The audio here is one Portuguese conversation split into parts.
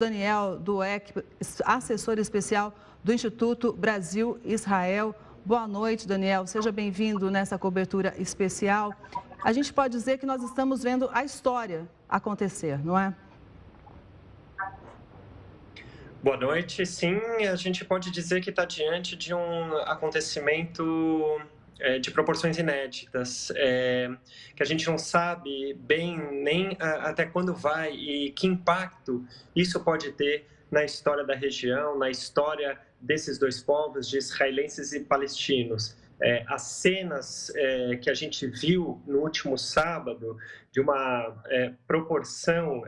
Daniel Dweck, assessor especial do Instituto Brasil-Israel. Boa noite, Daniel. Seja bem-vindo nessa cobertura especial. A gente pode dizer que nós estamos vendo a história acontecer, não é? Boa noite. Sim, a gente pode dizer que está diante de um acontecimento de proporções inéditas, que a gente não sabe bem nem até quando vai e que impacto isso pode ter na história da região, na história desses dois povos, de israelenses e palestinos. As cenas que a gente viu no último sábado, de uma proporção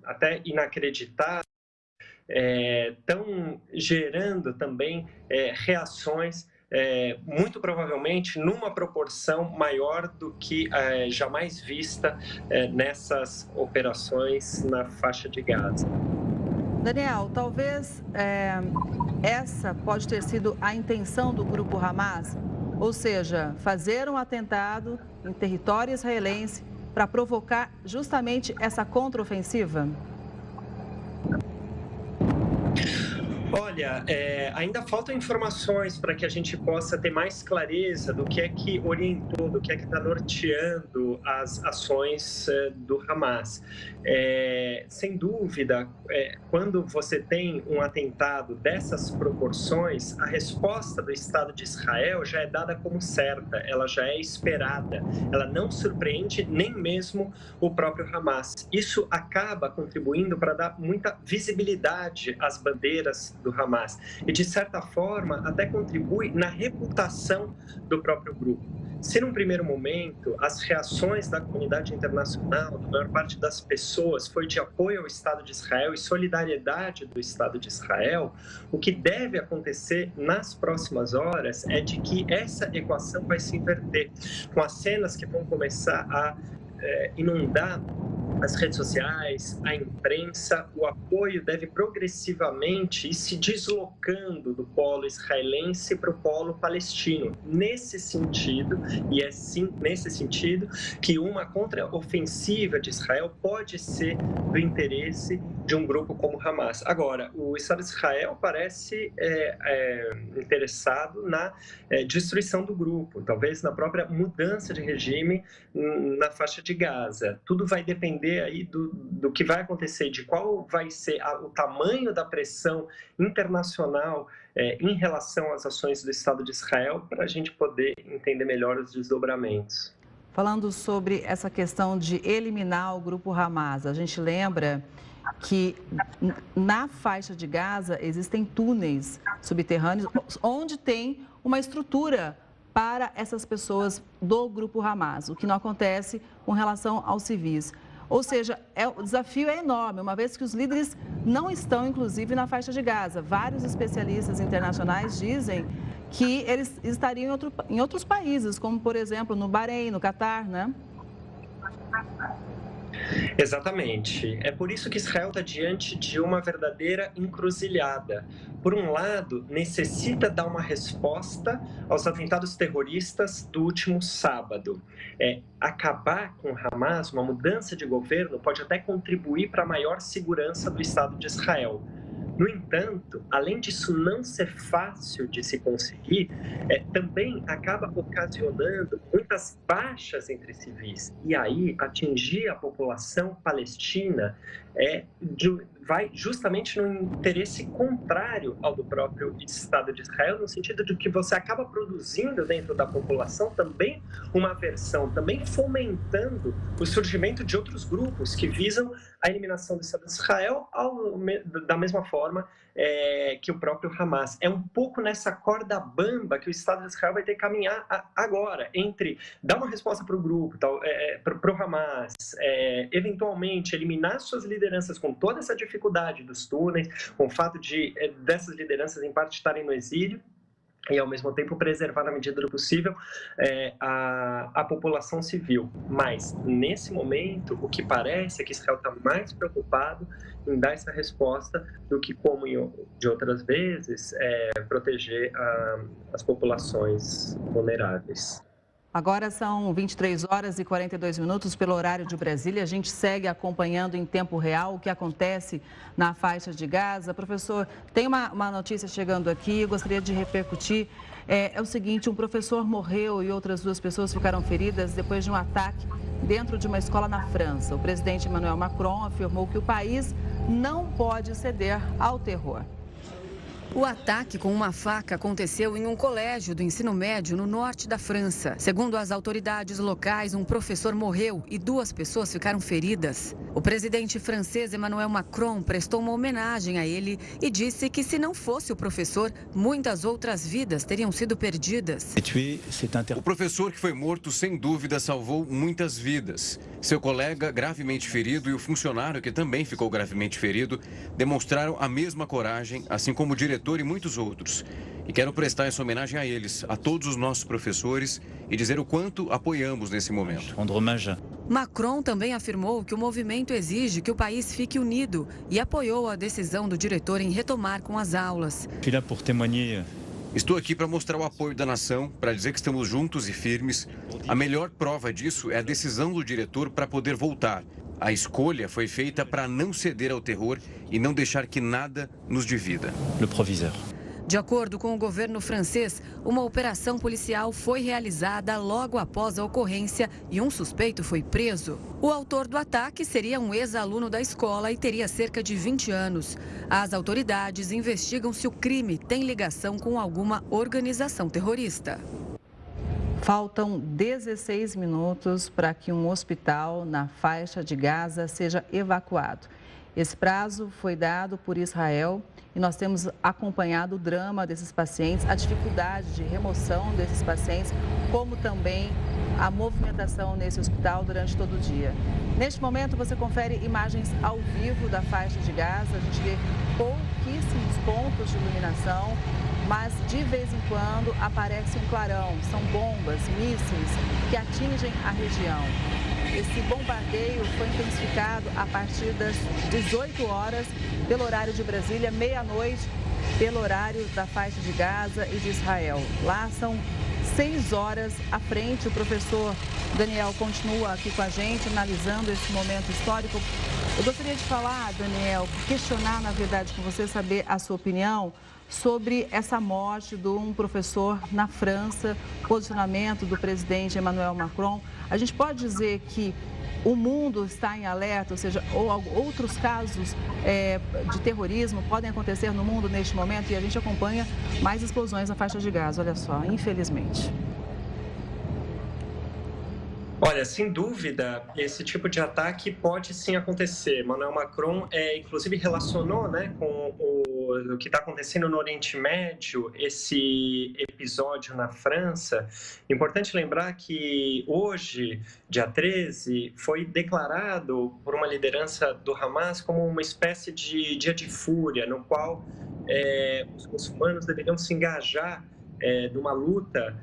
até inacreditável, estão gerando também reações muito provavelmente numa proporção maior do que jamais vista nessas operações na faixa de Gaza. Daniel, talvez essa pode ter sido a intenção do grupo Hamas, ou seja, fazer um atentado em território israelense para provocar justamente essa contraofensiva? Olha, ainda faltam informações para que a gente possa ter mais clareza do que é que orientou, do que é que está norteando as ações do Hamas. Sem dúvida, quando você tem um atentado dessas proporções, a resposta do Estado de Israel já é dada como certa, ela já é esperada, ela não surpreende nem mesmo o próprio Hamas. Isso acaba contribuindo para dar muita visibilidade às bandeiras do Hamas e, de certa forma, até contribui na reputação do próprio grupo. Se, num primeiro momento, as reações da comunidade internacional, da maior parte das pessoas, foi de apoio ao Estado de Israel e solidariedade do Estado de Israel, o que deve acontecer nas próximas horas é de que essa equação vai se inverter, com as cenas que vão começar a inundar as redes sociais, a imprensa. O apoio deve progressivamente ir se deslocando do polo israelense para o polo palestino. Nesse sentido, e é sim nesse sentido, que uma contraofensiva de Israel pode ser do interesse de um grupo como Hamas. Agora, o Estado de Israel parece interessado na destruição do grupo, talvez na própria mudança de regime na faixa de Gaza. Tudo vai depender aí do que vai acontecer, de qual vai ser o tamanho da pressão internacional em relação às ações do Estado de Israel, para a gente poder entender melhor os desdobramentos. Falando sobre essa questão de eliminar o grupo Hamas, a gente lembra que na faixa de Gaza existem túneis subterrâneos onde tem uma estrutura para essas pessoas do grupo Hamas, o que não acontece com relação aos civis. Ou seja, o desafio é enorme, uma vez que os líderes não estão, inclusive, na faixa de Gaza. Vários especialistas internacionais dizem que eles estariam em outros países, como, por exemplo, no Bahrein, no Catar, né? Exatamente. É por isso que Israel está diante de uma verdadeira encruzilhada. Por um lado, necessita dar uma resposta aos atentados terroristas do último sábado. Acabar com Hamas, uma mudança de governo, pode até contribuir para a maior segurança do Estado de Israel. No entanto, além disso não ser fácil de se conseguir, também acaba ocasionando muitas baixas entre civis. E aí, atingir a população palestina vai justamente no interesse contrário ao do próprio Estado de Israel, no sentido de que você acaba produzindo dentro da população também uma aversão, também fomentando o surgimento de outros grupos que visam a eliminação do Estado de Israel da mesma forma que o próprio Hamas. É um pouco nessa corda bamba que o Estado de Israel vai ter que caminhar agora, entre dar uma resposta para o grupo, para o Hamas, eventualmente eliminar suas lideranças com toda essa dificuldade dos túneis, com o fato dessas lideranças em parte estarem no exílio, e, ao mesmo tempo, preservar, na medida do possível, a população civil. Mas, nesse momento, o que parece é que Israel está mais preocupado em dar essa resposta do que, como de outras vezes, proteger as populações vulneráveis. Agora são 23 horas e 42 minutos pelo horário de Brasília. A gente segue acompanhando em tempo real o que acontece na faixa de Gaza. Professor, tem uma notícia chegando aqui, eu gostaria de repercutir. É o seguinte, um professor morreu e outras 2 pessoas ficaram feridas depois de um ataque dentro de uma escola na França. O presidente Emmanuel Macron afirmou que o país não pode ceder ao terror. O ataque com uma faca aconteceu em um colégio do ensino médio no norte da França. Segundo as autoridades locais, um professor morreu e 2 pessoas ficaram feridas. O presidente francês Emmanuel Macron prestou uma homenagem a ele e disse que se não fosse o professor, muitas outras vidas teriam sido perdidas. O professor que foi morto, sem dúvida, salvou muitas vidas. Seu colega, gravemente ferido, e o funcionário, que também ficou gravemente ferido, demonstraram a mesma coragem, assim como o diretor e muitos outros. E quero prestar essa homenagem a eles, a todos os nossos professores, e dizer o quanto apoiamos nesse momento. Macron também afirmou que o movimento exige que o país fique unido e apoiou a decisão do diretor em retomar com as aulas. Estou aqui para mostrar o apoio da nação, para dizer que estamos juntos e firmes. A melhor prova disso é a decisão do diretor para poder voltar. A escolha foi feita para não ceder ao terror e não deixar que nada nos divida. De acordo com o governo francês, uma operação policial foi realizada logo após a ocorrência e um suspeito foi preso. O autor do ataque seria um ex-aluno da escola e teria cerca de 20 anos. As autoridades investigam se o crime tem ligação com alguma organização terrorista. Faltam 16 minutos para que um hospital na faixa de Gaza seja evacuado. Esse prazo foi dado por Israel e nós temos acompanhado o drama desses pacientes, a dificuldade de remoção desses pacientes, como também a movimentação nesse hospital durante todo o dia. Neste momento, você confere imagens ao vivo da faixa de Gaza. A gente vê pouquíssimos pontos de iluminação, mas de vez em quando aparece um clarão. São bombas, mísseis que atingem a região. Esse bombardeio foi intensificado a partir das 18 horas, pelo horário de Brasília, meia-noite, pelo horário da faixa de Gaza e de Israel. Lá são 6 horas à frente. O professor Daniel continua aqui com a gente, analisando esse momento histórico. Eu gostaria de falar, Daniel, questionar, na verdade, com você, saber a sua opinião sobre essa morte de um professor na França, posicionamento do presidente Emmanuel Macron. A gente pode dizer que o mundo está em alerta, ou seja, outros casos de terrorismo podem acontecer no mundo neste momento, e a gente acompanha mais explosões na faixa de Gaza, olha só, infelizmente. Olha, sem dúvida, esse tipo de ataque pode sim acontecer. Emmanuel Macron, inclusive, relacionou, né, com o que está acontecendo no Oriente Médio, esse episódio na França. Importante lembrar que hoje, dia 13, foi declarado por uma liderança do Hamas como uma espécie de dia de fúria, no qual os muçulmanos deveriam se engajar numa luta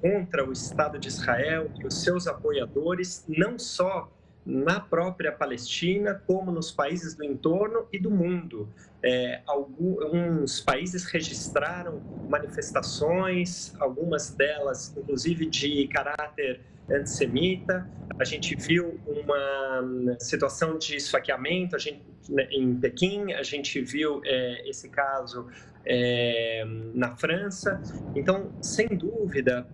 contra o Estado de Israel e os seus apoiadores, não só na própria Palestina, como nos países do entorno e do mundo. Alguns países registraram manifestações, algumas delas, inclusive, de caráter antissemita. A gente viu uma situação de esfaqueamento em Pequim, a gente viu esse caso na França. Então, sem dúvida,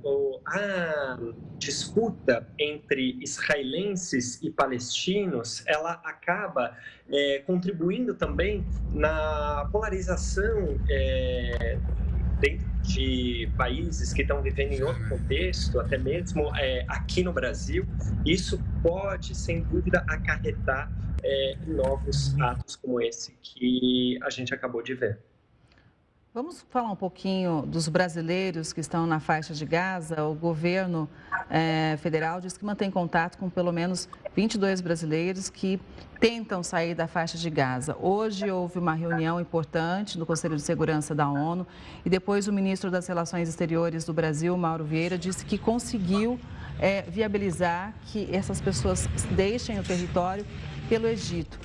a disputa entre israelenses e palestinos, ela acaba contribuindo também na polarização dentro de países que estão vivendo em outro contexto, até mesmo aqui no Brasil. Isso pode, sem dúvida, acarretar em novos atos como esse que a gente acabou de ver. Vamos falar um pouquinho dos brasileiros que estão na faixa de Gaza. O governo federal diz que mantém contato com pelo menos 22 brasileiros que tentam sair da faixa de Gaza. Hoje houve uma reunião importante no Conselho de Segurança da ONU e depois o ministro das Relações Exteriores do Brasil, Mauro Vieira, disse que conseguiu viabilizar que essas pessoas deixem o território pelo Egito.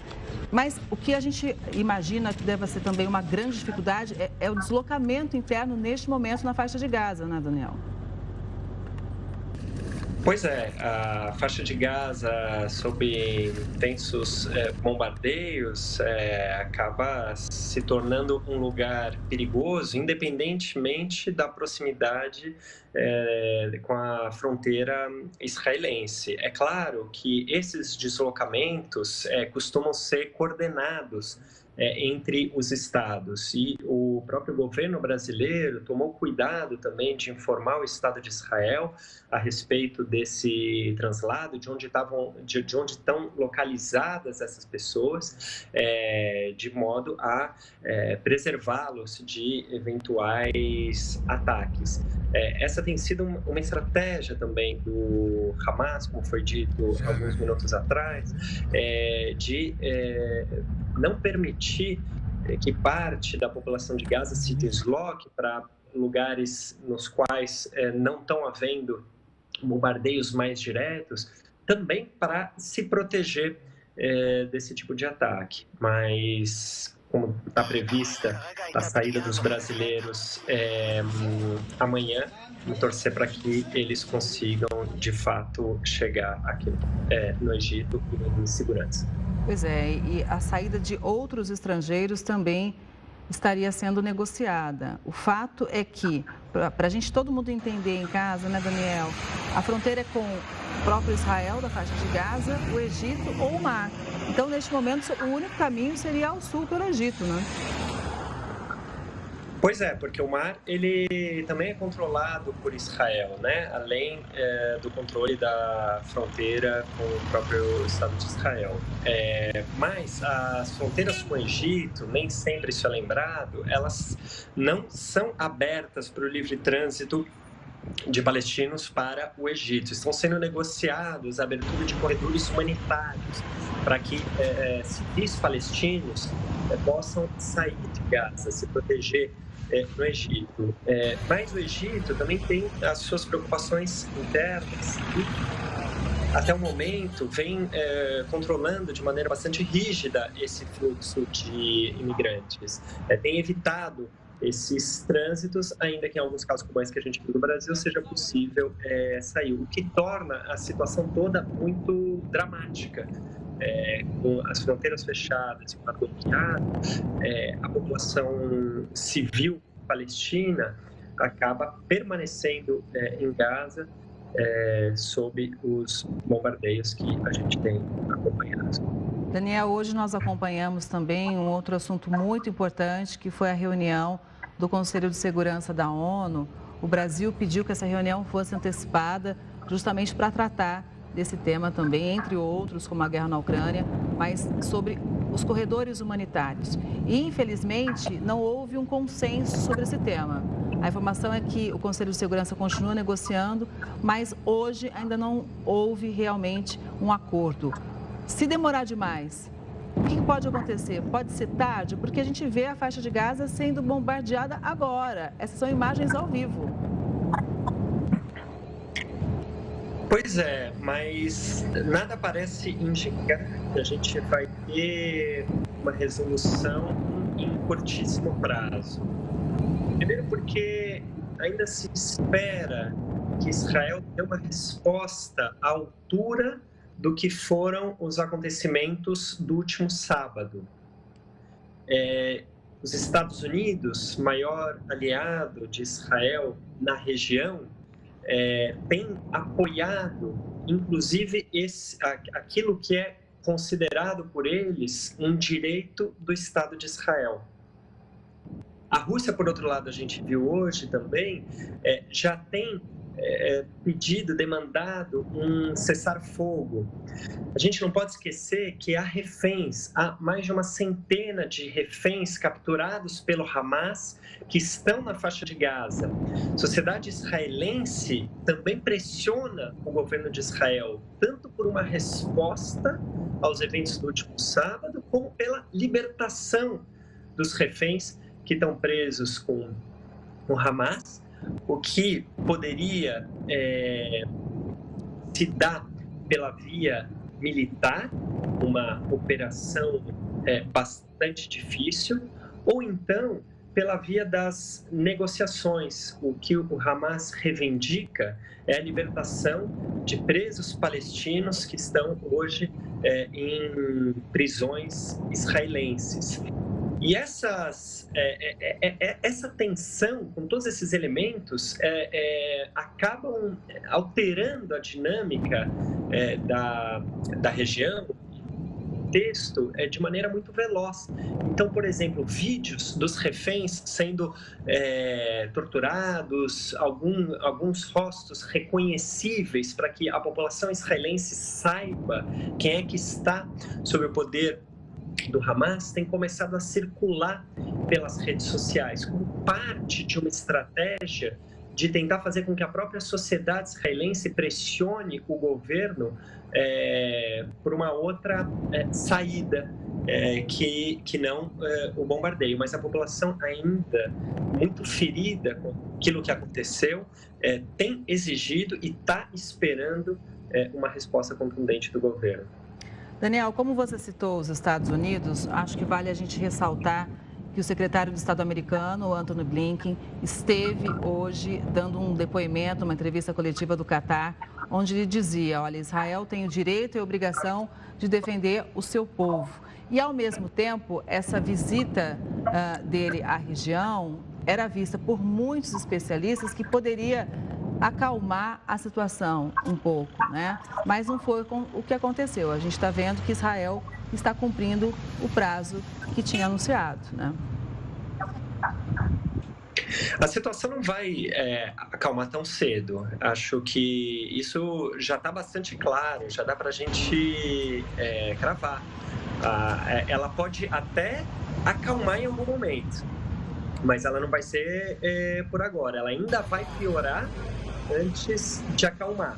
Mas o que a gente imagina que deve ser também uma grande dificuldade é o deslocamento interno neste momento na faixa de Gaza, né, Daniel? Pois é, a faixa de Gaza, sob intensos bombardeios, acaba se tornando um lugar perigoso, independentemente da proximidade com a fronteira israelense. É claro que esses deslocamentos costumam ser coordenados entre os estados. E o próprio governo brasileiro tomou cuidado também de informar o Estado de Israel a respeito desse translado, de onde estão localizadas essas pessoas, de modo a preservá-los de eventuais ataques. Essa tem sido uma estratégia também do Hamas, como foi dito alguns minutos atrás, de não permitir que parte da população de Gaza se desloque para lugares nos quais não estão havendo bombardeios mais diretos, também para se proteger desse tipo de ataque. Mas, como está prevista a saída dos brasileiros amanhã, vamos torcer para que eles consigam, de fato, chegar aqui no Egito em segurança. Pois é, e a saída de outros estrangeiros também estaria sendo negociada. O fato é que, para a gente todo mundo entender em casa, né, Daniel, a fronteira é com o próprio Israel, da faixa de Gaza, o Egito ou o mar. Então, neste momento, o único caminho seria ao sul pelo Egito, né? Pois é, porque o mar ele também é controlado por Israel, né? Além do controle da fronteira com o próprio Estado de Israel. Mas as fronteiras com o Egito, nem sempre isso é lembrado, elas não são abertas para o livre trânsito de palestinos para o Egito. Estão sendo negociados a abertura de corredores humanitários para que civis palestinos possam sair de Gaza, se proteger no Egito. Mas o Egito também tem as suas preocupações internas e, até o momento, vem controlando de maneira bastante rígida esse fluxo de imigrantes. Tem evitado esses trânsitos, ainda que em alguns casos como esse que a gente viu no Brasil, seja possível sair, o que torna a situação toda muito dramática. Com as fronteiras fechadas e o mar bloqueado, a população civil palestina acaba permanecendo em Gaza sob os bombardeios que a gente tem acompanhado. Daniel, hoje nós acompanhamos também um outro assunto muito importante, que foi a reunião do Conselho de Segurança da ONU. O Brasil pediu que essa reunião fosse antecipada justamente para tratar desse tema também, entre outros, como a guerra na Ucrânia, mas sobre os corredores humanitários. E, infelizmente, não houve um consenso sobre esse tema. A informação é que o Conselho de Segurança continua negociando, mas hoje ainda não houve realmente um acordo. Se demorar demais, o que pode acontecer? Pode ser tarde, porque a gente vê a faixa de Gaza sendo bombardeada agora. Essas são imagens ao vivo. Pois é, mas nada parece indicar que a gente vai ter uma resolução em curtíssimo prazo. Primeiro porque ainda se espera que Israel dê uma resposta à altura do que foram os acontecimentos do último sábado. Os Estados Unidos, maior aliado de Israel na região, tem apoiado, inclusive, aquilo que é considerado por eles um direito do Estado de Israel. A Rússia, por outro lado, a gente viu hoje também, já tem pedido, demandado um cessar-fogo. A gente não pode esquecer que há reféns, há mais de uma centena de reféns capturados pelo Hamas que estão na faixa de Gaza. A sociedade israelense também pressiona o governo de Israel, tanto por uma resposta aos eventos do último sábado, como pela libertação dos reféns que estão presos com o Hamas, o que poderia se dar pela via militar, uma operação bastante difícil, ou então pela via das negociações. O que o Hamas reivindica é a libertação de presos palestinos que estão hoje em prisões israelenses. E essa tensão, com todos esses elementos, acabam alterando a dinâmica da região, texto de maneira muito veloz. Então, por exemplo, vídeos dos reféns sendo torturados, alguns rostos reconhecíveis para que a população israelense saiba quem é que está sob o poder do Hamas, tem começado a circular pelas redes sociais como parte de uma estratégia de tentar fazer com que a própria sociedade israelense pressione o governo por uma outra saída que não o bombardeio. Mas a população ainda muito ferida com aquilo que aconteceu, tem exigido e está esperando uma resposta contundente do governo. Daniel, como você citou os Estados Unidos, acho que vale a gente ressaltar que o secretário de Estado americano, Antony Blinken, esteve hoje dando um depoimento, uma entrevista coletiva do Catar, onde ele dizia, olha, Israel tem o direito e a obrigação de defender o seu povo. E, ao mesmo tempo, essa visita dele à região era vista por muitos especialistas que poderia acalmar a situação um pouco, né? Mas não foi o que aconteceu. A gente está vendo que Israel está cumprindo o prazo que tinha anunciado, né? A situação não vai acalmar tão cedo. Acho que isso já está bastante claro, já dá para a gente cravar. Ela pode até acalmar em algum momento, mas ela não vai ser por agora. Ela ainda vai piorar antes de acalmar.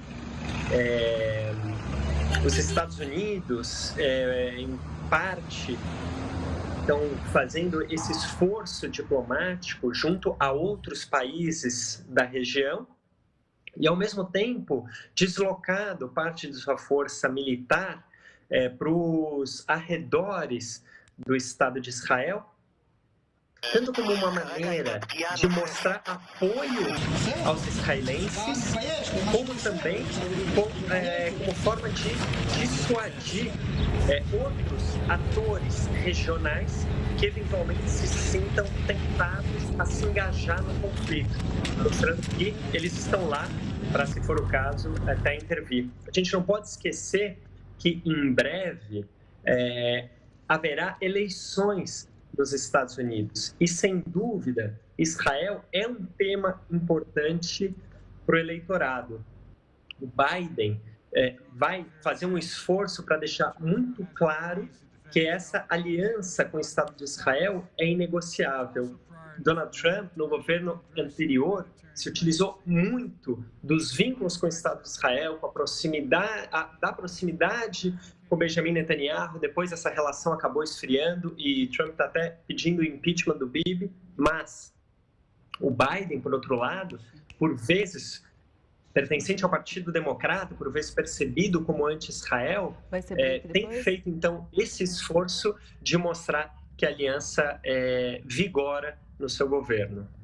Os Estados Unidos, em parte, estão fazendo esse esforço diplomático junto a outros países da região e, ao mesmo tempo, deslocado parte de sua força militar para os arredores do Estado de Israel, tanto como uma maneira de mostrar apoio aos israelenses, como também como forma de dissuadir outros atores regionais que eventualmente se sintam tentados a se engajar no conflito, mostrando que eles estão lá para, se for o caso, até intervir. A gente não pode esquecer que em breve haverá eleições dos Estados Unidos. E, sem dúvida, Israel é um tema importante para o eleitorado. O Biden vai fazer um esforço para deixar muito claro que essa aliança com o Estado de Israel é inegociável. Donald Trump, no governo anterior, se utilizou muito dos vínculos com o Estado de Israel, com a proximidade com Benjamin Netanyahu. Depois essa relação acabou esfriando e Trump está até pedindo o impeachment do Bibi. Mas o Biden, por outro lado, por vezes pertencente ao Partido Democrata, por vezes percebido como anti-Israel, tem feito, então, esse esforço de mostrar que a aliança vigora no seu governo.